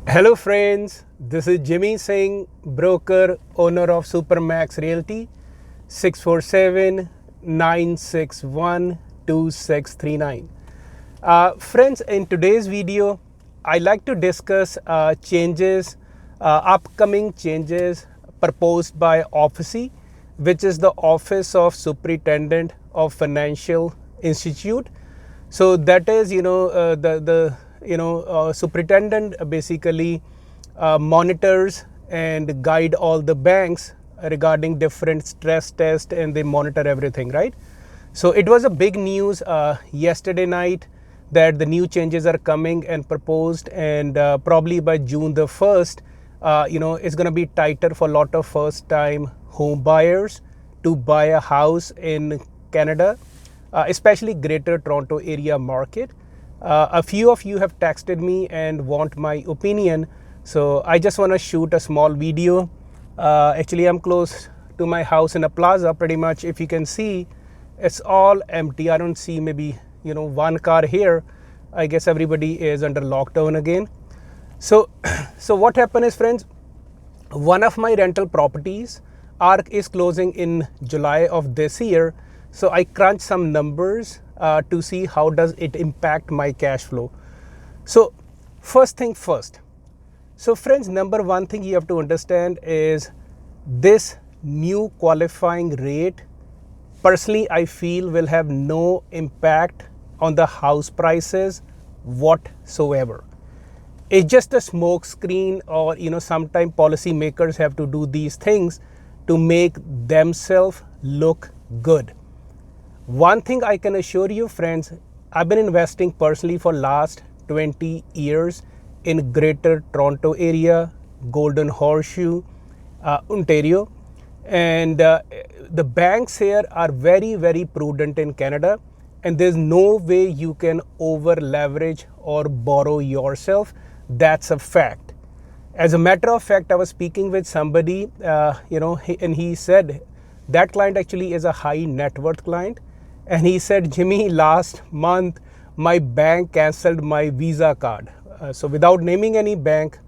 Hello friends, this is Jimmy Singh, broker, owner of Supermax Realty, 647-961-2639. Friends, in today's video, I like to discuss upcoming changes proposed by OFFICE, which is the Office of Superintendent of Financial Institute. So that is, superintendent basically monitors and guide all the banks regarding different stress tests, and they monitor everything, right? So it was a big news yesterday night that the new changes are coming and proposed, and probably by June the 1st, it's going to be tighter for a lot of first-time home buyers to buy a house in Canada, especially Greater Toronto area market. A few of you have texted me and want my opinion, so I just want to shoot a small video. Actually, I'm close to my house in a plaza. Pretty much, if you can see, it's all empty. I don't see maybe one car here. I guess everybody is under lockdown again. So what happened is, friends, one of my rental properties is closing in July of this year. So I crunched some numbers to see how does it impact my cash flow. So first thing first. So friends, number one thing you have to understand is this new qualifying rate, personally, I feel will have no impact on the house prices whatsoever. It's just a smoke screen, or sometimes policymakers have to do these things to make themselves look good. One thing I can assure you, friends, I've been investing personally for last 20 years in Greater Toronto area, Golden Horseshoe, Ontario, and the banks here are very, very prudent in Canada, and there's no way you can over leverage or borrow yourself. That's a fact. As a matter of fact, I was speaking with somebody, and he said that client actually is a high net worth client. And he said, Jimmy, last month, my bank canceled my Visa card. So without naming any bank,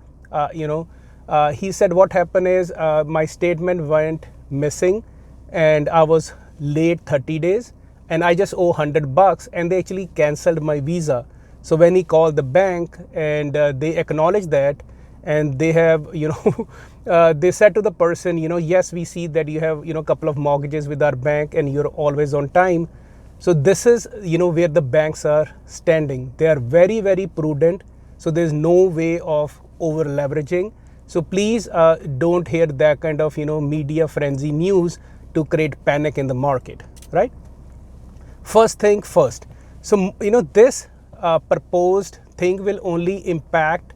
he said what happened is my statement went missing and I was late 30 days and I just owe $100, and they actually canceled my Visa. So when he called the bank and they acknowledged that, and they have, they said to the person, yes, we see that you have, a couple of mortgages with our bank and you're always on time. So this is, where the banks are standing. They are very, very prudent. So there's no way of over leveraging. So please don't hear that kind of, media frenzy news to create panic in the market, right? First thing first. So, this proposed thing will only impact,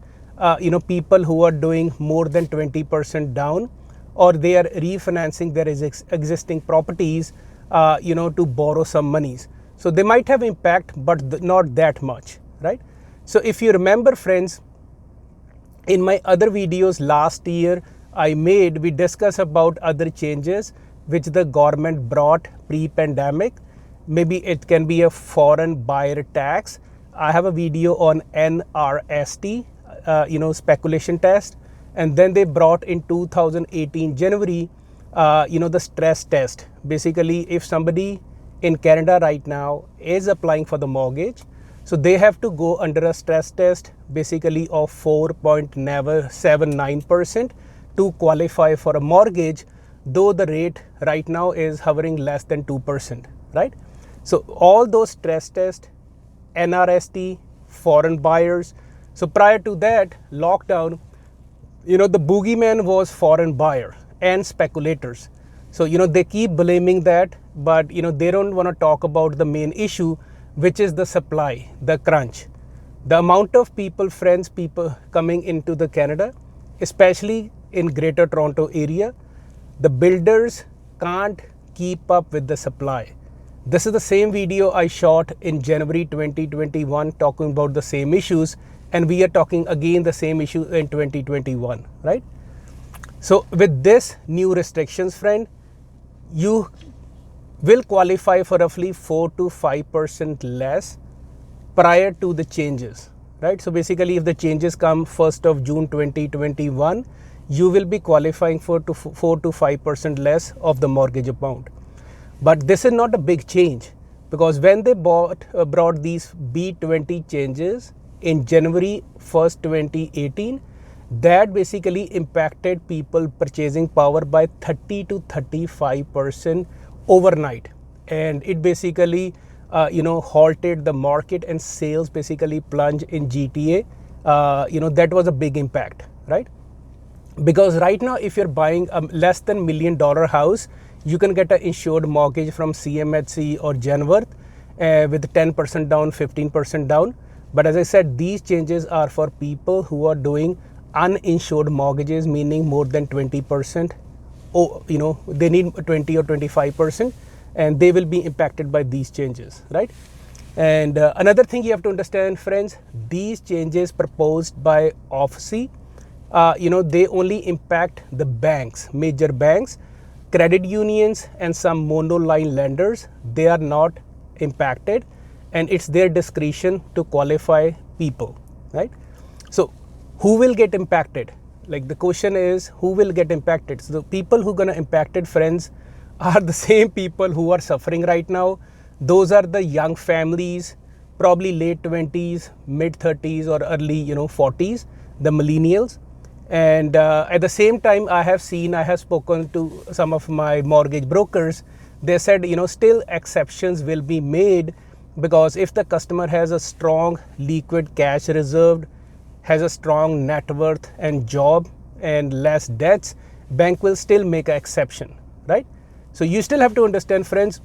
people who are doing more than 20% down, or they are refinancing their existing properties, to borrow some monies. So they might have impact, but not that much, right? So if you remember, friends, in my other videos last year we discussed about other changes which the government brought pre-pandemic. Maybe it can be a foreign buyer tax. I have a video on NRST, speculation test. And then they brought in 2018 January, the stress test. Basically, if somebody in Canada right now is applying for the mortgage, so they have to go under a stress test basically of 4.79% to qualify for a mortgage, though the rate right now is hovering less than 2%, right? So all those stress tests, NRST, foreign buyers. So prior to that lockdown, the boogeyman was foreign buyer and speculators. So, they keep blaming that, but, they don't want to talk about the main issue, which is the supply, the crunch. The amount of people coming into the Canada, especially in Greater Toronto area, the builders can't keep up with the supply. This is the same video I shot in January 2021 talking about the same issues, and we are talking again the same issue in 2021, right? So with this new restrictions, friend, you will qualify for roughly 4 to 5% less prior to the changes, right? So basically, if the changes come 1st of June 2021, you will be qualifying for 4 to 5% less of the mortgage amount. But this is not a big change, because when they brought these B20 changes in January 1st, 2018, that basically impacted people purchasing power by 30 to 35% overnight, and it basically halted the market, and sales basically plunged in GTA. That was a big impact, right? Because right now, if you're buying a less than $1 million house, you can get an insured mortgage from CMHC or Genworth with 10% down, 15% down. But as I said, these changes are for people who are doing uninsured mortgages, meaning more than 20%. They need 20 or 25%, and they will be impacted by these changes, right? And another thing you have to understand, friends, these changes proposed by OFC, they only impact the banks, major banks, credit unions, and some monoline lenders. They are not impacted, and it's their discretion to qualify people, right? So who will get impacted? Like, the question is, who will get impacted? So the people who are gonna impacted, friends, are the same people who are suffering right now. Those are the young families, probably late 20s, mid 30s, or early 40s, the millennials. And at the same time, I have spoken to some of my mortgage brokers. They said, still exceptions will be made, because if the customer has a strong liquid cash reserve, has a strong net worth and job and less debts, bank will still make an exception, right? So you still have to understand, friends,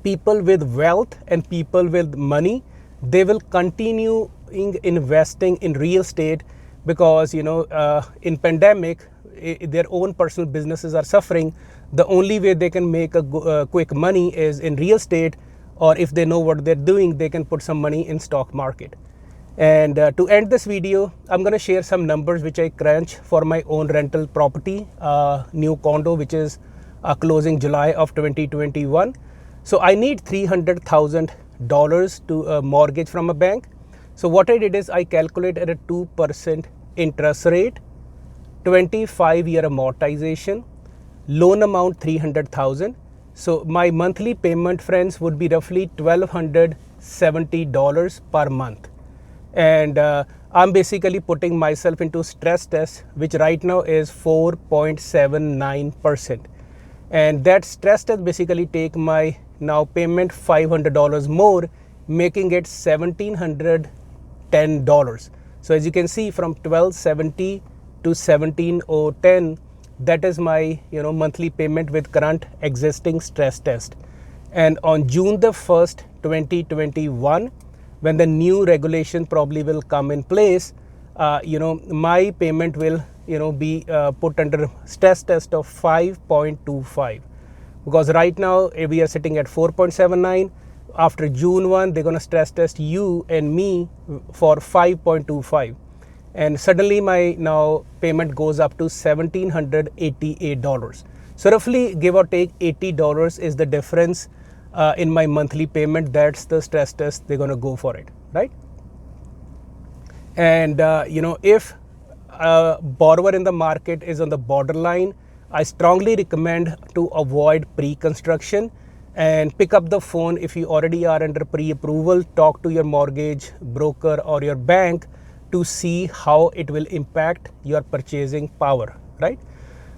people with wealth and people with money, they will continue investing in real estate, because in pandemic, their own personal businesses are suffering. The only way they can make a quick money is in real estate, or if they know what they're doing, they can put some money in stock market. And to end this video, I'm going to share some numbers which I crunch for my own rental property, new condo, which is closing July of 2021. So I need $300,000 to mortgage from a bank. So what I did is I calculated a 2% interest rate, 25-year amortization, loan amount $300,000. So my monthly payment, friends, would be roughly $1,270 per month. And I'm basically putting myself into stress test, which right now is 4.79%. And that stress test basically take my now payment $500 more, making it $1,710. So as you can see, from 1270 to 17010, that is my monthly payment with current existing stress test. And on June the 1st, 2021, when the new regulation probably will come in place, my payment will be put under stress test of 5.25, because right now we are sitting at 4.79. After June 1, they're going to stress test you and me for 5.25, and suddenly my now payment goes up to $1,788. So roughly, give or take, $80 is the difference in my monthly payment. That's the stress test they're going to go for it, right? And if a borrower in the market is on the borderline, I strongly recommend to avoid pre-construction and pick up the phone. If you already are under pre-approval, talk to your mortgage broker or your bank to see how it will impact your purchasing power, right?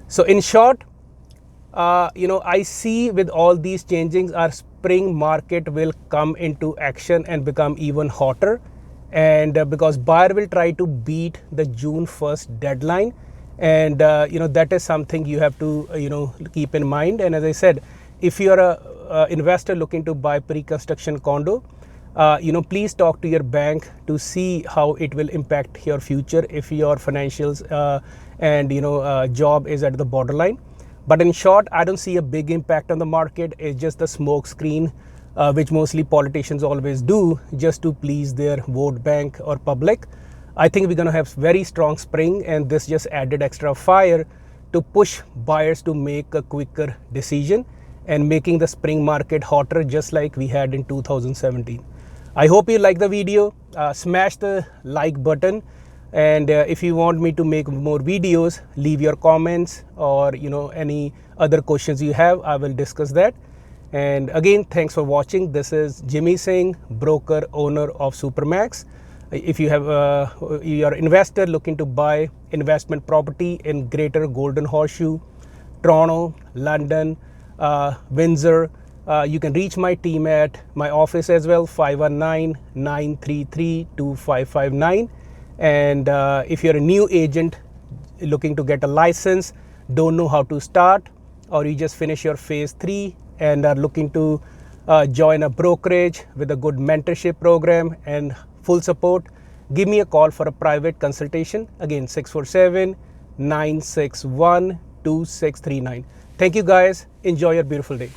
So in short, I see with all these changes, our spring market will come into action and become even hotter. And because buyer will try to beat the June 1st deadline. And, that is something you have to, keep in mind. And as I said, if you're a investor looking to buy pre-construction condo, please talk to your bank to see how it will impact your future if your financials and, job is at the borderline. But in short, I don't see a big impact on the market. It's just the smoke screen, which mostly politicians always do just to please their vote bank or public. I think we're going to have very strong spring, and this just added extra fire to push buyers to make a quicker decision and making the spring market hotter, just like we had in 2017. I hope you like the video. Smash the like button, and if you want me to make more videos, leave your comments, or any other questions you have. I will discuss that. And again, thanks for watching. This is Jimmy Singh, broker owner of Supermax. If you have you're an investor looking to buy investment property in Greater Golden Horseshoe, Toronto, London, Windsor, you can reach my team at my office as well, 519-933-2559. And if you're a new agent looking to get a license, don't know how to start, or you just finish your phase 3 and are looking to join a brokerage with a good mentorship program and full support, give me a call for a private consultation. Again, 647-961-2639. Thank you guys. Enjoy your beautiful day.